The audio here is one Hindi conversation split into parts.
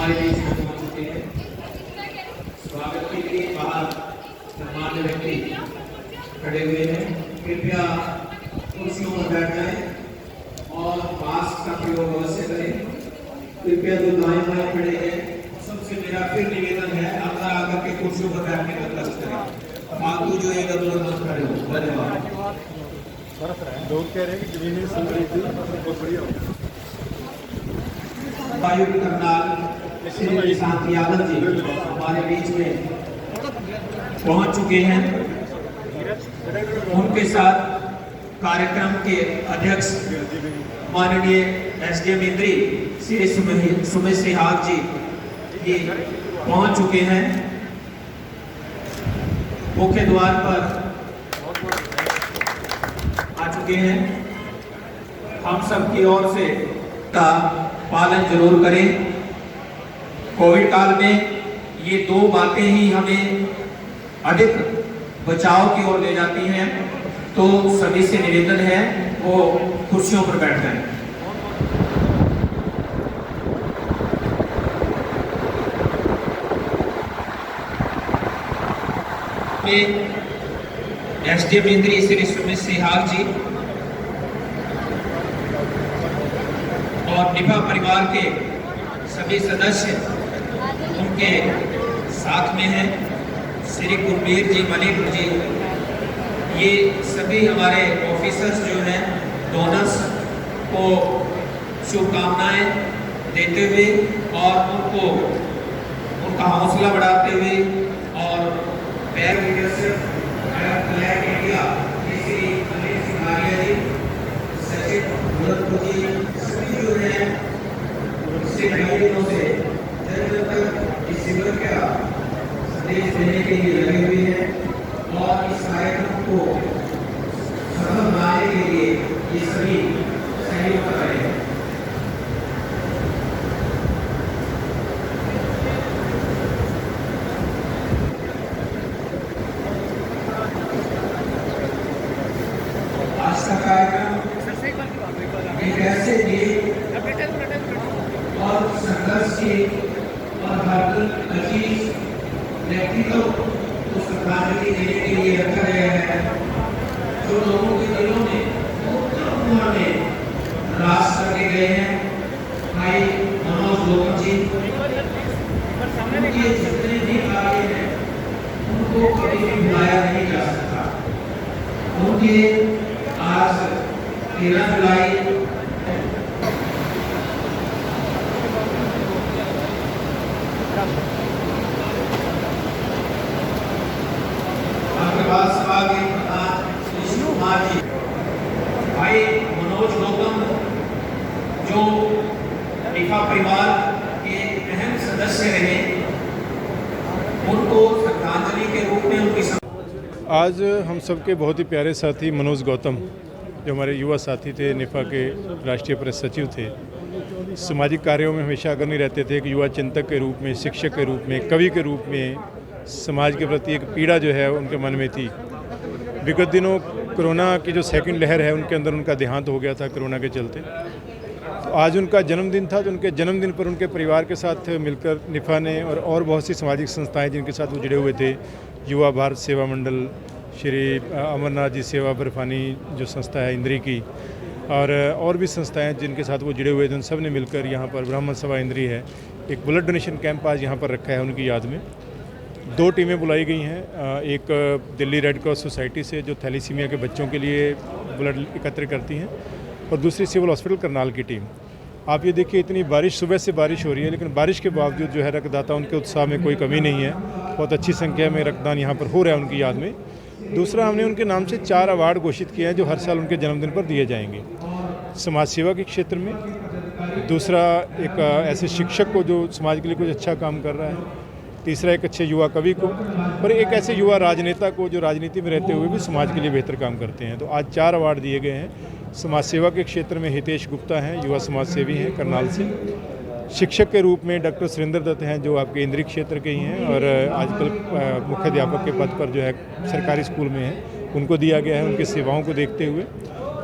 हमारे बीच में पहुंच चुके हैं। स्वागत के लिए बाहर सम्मान्य व्यक्ति खड़े हुए हैं। कृपया कुर्सियों पर बैठ जाएं और मास्क का प्रयोग अवश्य करें। कृपया जो दाएं बाएं खड़े हैं सबसे मेरा फिर निवेदन है, अंदर आकर के कुर्सियों पर बैठने का प्रयास करें। फालतू जो एक अदर मत खड़े हो। धन्यवाद। वायु करनाल श्री शांति यादव जी हमारे बीच में पहुंच चुके हैं। उनके साथ कार्यक्रम के अध्यक्ष माननीय एसडीएम इंद्री श्री सुमित सिहाग जी ये पहुंच चुके हैं। मुख्य द्वार पर आ चुके हैं। हम सब की ओर से का पालन जरूर करें। कोविड काल में ये दो बातें ही हमें अधिक बचाव की ओर ले जाती हैं, तो सभी से निवेदन है वो कुर्सियों पर बैठ जाएं। एसडीएम इंद्री श्री सुमित सिहाग जी और निभा परिवार के सभी सदस्य उनके साथ में हैं। श्री कुलबीर जी, मलिक जी, ये सभी हमारे ऑफिसर्स जो हैं, डोनर्स को शुभकामनाएं देते हुए और उनको उनका हौसला बढ़ाते हुए और बैग leadership flag India Shri Anil Singhania ji, सचिव भरतपुर जी, सभी जो है इससे कई दिनों से जन तक इस शिविर का संदेश देने के लिए लगे हुए हैं और इस कार्यक्रम को सफल बनाने के लिए ये सभी सहयोग कर रहे हैं। आज का कार्यक्रम एक ऐसे और संघर्ष के और हर अजीज व्यक्तित्व को श्रद्धांजलि देने के लिए रखा गया है, जो लोगों के दिलों में राज करके गए हैं। भाई मनोज गौतम जी, उनके जितने भी कार्य हैं उनको कभी भी भुलाया नहीं जा सकता। उनके आज 13 जुलाई भाई मनोज गौतम जो निफा परिवार के अहम सदस्य रहे, उनको श्रद्धांजलि के रूप में उनकी आज हम सबके बहुत ही प्यारे साथी मनोज गौतम, जो हमारे युवा साथी थे, निफा के राष्ट्रीय प्रेस सचिव थे, सामाजिक कार्यों में हमेशा अग्रणी रहते थे। एक युवा चिंतक के रूप में, शिक्षक के रूप में, कवि के रूप में समाज के प्रति एक पीड़ा जो है उनके मन में थी। विगत दिनों कोरोना की जो सेकंड लहर है उनके अंदर उनका देहांत हो गया था कोरोना के चलते। तो आज उनका जन्मदिन था, तो उनके जन्मदिन पर उनके परिवार के साथ मिलकर निफा ने और बहुत सी सामाजिक संस्थाएं जिनके साथ वो जुड़े हुए थे, युवा भारत सेवा मंडल, श्री अमरनाथ जी सेवा बर्फानी जो संस्था है इंद्री की, और भी संस्थाएं जिनके साथ वो जुड़े हुए थे, उन सब ने मिलकर यहाँ पर ब्राह्मण सभा इंद्री है, एक ब्लड डोनेशन कैंप आज यहाँ पर रखा है उनकी याद में। 2 टीमें बुलाई गई हैं, एक दिल्ली रेड क्रॉस सोसाइटी से जो थैलीसीमिया के बच्चों के लिए ब्लड एकत्र करती हैं, और दूसरी सिविल हॉस्पिटल करनाल की टीम। आप ये देखिए, इतनी बारिश, सुबह से बारिश हो रही है, लेकिन बारिश के बावजूद जो है रक्तदाता उनके उत्साह में कोई कमी नहीं है। बहुत अच्छी संख्या में रक्तदान यहाँ पर हो रहा है उनकी याद में। दूसरा, हमने उनके नाम से 4 अवार्ड घोषित किए हैं जो हर साल उनके जन्मदिन पर दिए जाएंगे। समाज सेवा के क्षेत्र में, दूसरा एक ऐसे शिक्षक को जो समाज के लिए कुछ अच्छा काम कर रहा है, तीसरा एक अच्छे युवा कवि को, और एक ऐसे युवा राजनेता को जो राजनीति में रहते हुए भी समाज के लिए बेहतर काम करते हैं। तो आज 4 अवार्ड दिए गए हैं। समाज सेवा के क्षेत्र में हितेश गुप्ता हैं, युवा समाज सेवी हैं करनाल से। शिक्षक के रूप में डॉक्टर सुरेंद्र दत्त हैं जो आपके इंद्री क्षेत्र के ही हैं और आजकल मुख्याध्यापक के पद पर जो है सरकारी स्कूल में हैं, उनको दिया गया है उनकी सेवाओं को देखते हुए।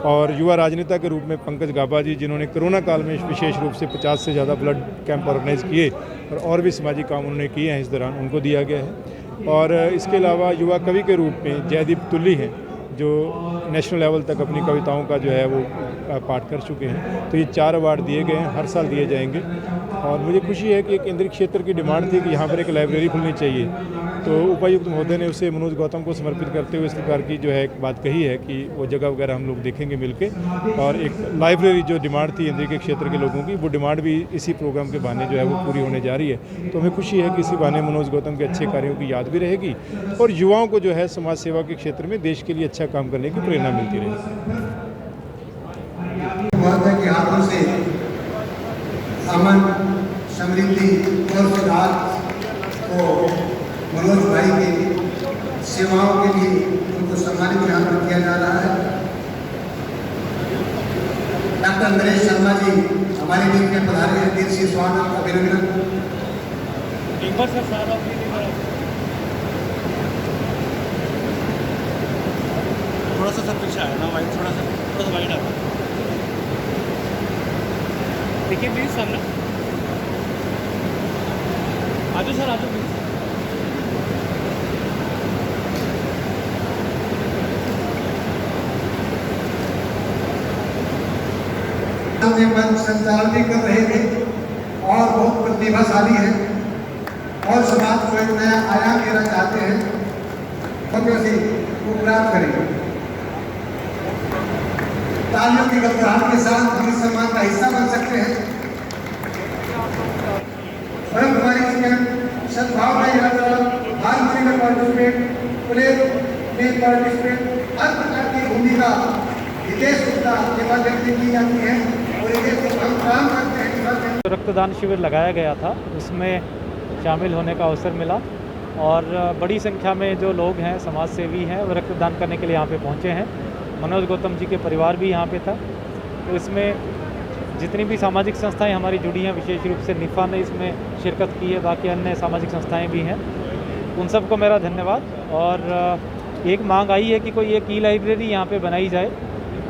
और युवा राजनेता के रूप में पंकज गाबा जी, जिन्होंने कोरोना काल में विशेष रूप से 50 से ज़्यादा ब्लड कैंप ऑर्गेनाइज़ किए और भी सामाजिक काम उन्होंने किए हैं, इस दौरान उनको दिया गया है। और इसके अलावा युवा कवि के रूप में जयदीप तुल्ली हैं, जो नेशनल लेवल तक अपनी कविताओं का जो है वो पाठ कर चुके हैं। तो ये 4 अवार्ड दिए गए हैं, हर साल दिए जाएंगे। और मुझे खुशी है कि एक केंद्रीय क्षेत्र की डिमांड थी कि यहाँ पर एक लाइब्रेरी खुलनी चाहिए, तो उपायुक्त महोदय ने उसे मनोज गौतम को समर्पित करते हुए इस प्रकार की जो है एक बात कही है कि वो जगह वगैरह हम लोग देखेंगे मिलके। और एक लाइब्रेरी जो डिमांड थी केंद्रीय के क्षेत्र के लोगों की, वो डिमांड भी इसी प्रोग्राम के बहाने जो है वो पूरी होने जा रही है। तो हमें खुशी है कि इसी बहाने मनोज गौतम के अच्छे कार्यों की याद भी रहेगी और युवाओं को जो है समाज सेवा के क्षेत्र में देश के लिए अच्छा काम करने की प्रेरणा मिलती रहेगी। के हाथों से अमन, समृद्धि और सिद्धार्थ को मनोज भाई की सेवाओं के लिए उनको सम्मानित यहाँ पर किया जा रहा है। डॉक्टर नरेश शर्मा जी हमारे बीच में पधारे हैं, दिल से स्वागत, अभिनंदन। एक बार सर थोड़ा सा सर पीछे आया ना, वाइट थोड़ा सा वाइट आता देखिए प्लीज सामने आजो सर, आजो प्लीज। मंच संचालन भी कर रहे थे और बहुत प्रतिभाशाली हैं और समाज को एक नया आयाम देना चाहते हैं, वो प्राप्त करेंगे। तालियों की गड़गड़ाहट के साथ हम इस सम्मान का हिस्सा बन सकते हैं। परम कुमारी सद्भावना यात्रा, हारमोनी पार्टिसिपेट, प्लेट में पार्टिसिपेट, हर प्रकार की भूमिका विदेश के माध्यम से की जाती है और ये हम काम करते हैं। रक्तदान शिविर लगाया गया था, उसमें शामिल होने का अवसर मिला और बड़ी संख्या में जो लोग हैं, समाज सेवी हैं, वो रक्तदान करने के लिए यहाँ पे पहुँचे हैं। मनोज गौतम जी के परिवार भी यहाँ पे था। तो इसमें जितनी भी सामाजिक संस्थाएं हमारी जुड़ी हैं, विशेष रूप से निफ़ा ने इसमें शिरकत की है, बाकी अन्य सामाजिक संस्थाएं भी हैं, उन सबको मेरा धन्यवाद। और एक मांग आई है कि कोई एक ई लाइब्रेरी यहाँ पे बनाई जाए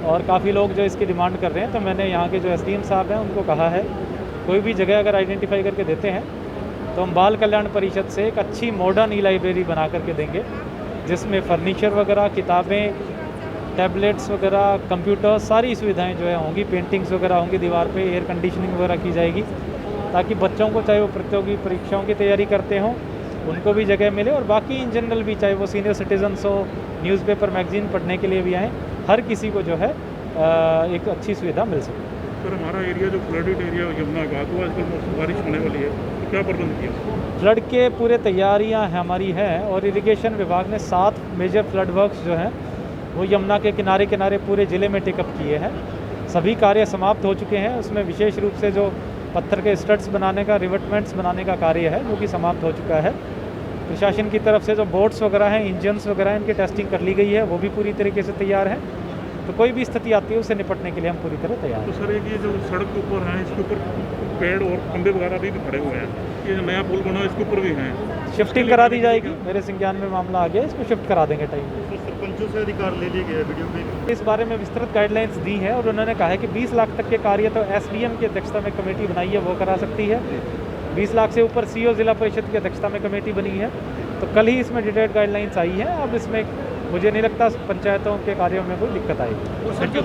और काफ़ी लोग जो इसकी डिमांड कर रहे हैं, तो मैंने यहाँ के जो एसडीएम साहब हैं उनको कहा है कोई भी जगह अगर आइडेंटिफाई करके देते हैं तो हम बाल कल्याण परिषद से एक अच्छी मॉडर्न ई लाइब्रेरी बना करके देंगे, जिसमें फर्नीचर वगैरह, किताबें, टैबलेट्स वगैरह, कंप्यूटर, सारी सुविधाएं जो है होंगी, पेंटिंग्स वगैरह होंगी दीवार पे, एयर कंडीशनिंग वगैरह की जाएगी, ताकि बच्चों को चाहे वो प्रतियोगी परीक्षाओं की तैयारी करते हों उनको भी जगह मिले और बाकी इन जनरल भी, चाहे वो सीनियर सिटीजन्स हो, न्यूज़पेपर मैगजीन पढ़ने के लिए भी आएँ, हर किसी को जो है एक अच्छी सुविधा मिल सके। सर, हमारा एरिया जो फ्लडेड एरिया यमुना का, तो आजकल बारिश होने वाली है, तो क्या प्रबंध किया? फ्लड के पूरे तैयारियां हमारी हैं और इरिगेशन विभाग ने 7 मेजर फ्लड वर्क्स जो हैं वो यमुना के किनारे किनारे पूरे ज़िले में टेकअप किए हैं। सभी कार्य समाप्त हो चुके हैं। उसमें विशेष रूप से जो पत्थर के स्टड्स बनाने का, रिवेटमेंट्स बनाने का कार्य है, जो कि समाप्त हो चुका है। प्रशासन की तरफ से जो बोट्स वगैरह हैं, इंजन्स वगैरह हैं, इनकी टेस्टिंग कर ली गई है, वो भी पूरी तरीके से तैयार हैं। तो कोई भी स्थिति आती है उससे निपटने के लिए हम पूरी तरह तैयार हैं। तो सर, एक ये जो सड़क के ऊपर है, इसके ऊपर पेड़ और खंभे वगैरह भी खड़े हुए हैं, ये जो नया पुल बना है इसके ऊपर भी हैं, शिफ्टिंग करा दी जाएगी। मेरे संज्ञान में मामला आ गया, इसको शिफ्ट करा देंगे टाइम। तो सरपंचों से अधिकार ले लिया गया वीडियो पे, इस बारे में विस्तृत गाइडलाइंस दी है और उन्होंने कहा है कि 20 लाख तक के कार्य तो एसडीएम की अध्यक्षता में कमेटी बनाई है, वो करा सकती है। 20 लाख से ऊपर सीओ जिला परिषद की अध्यक्षता में कमेटी बनी है। तो कल ही इसमें डिटेल्ड गाइडलाइंस आई है। अब इसमें मुझे नहीं लगता पंचायतों के कार्यों में कोई दिक्कत आएगी।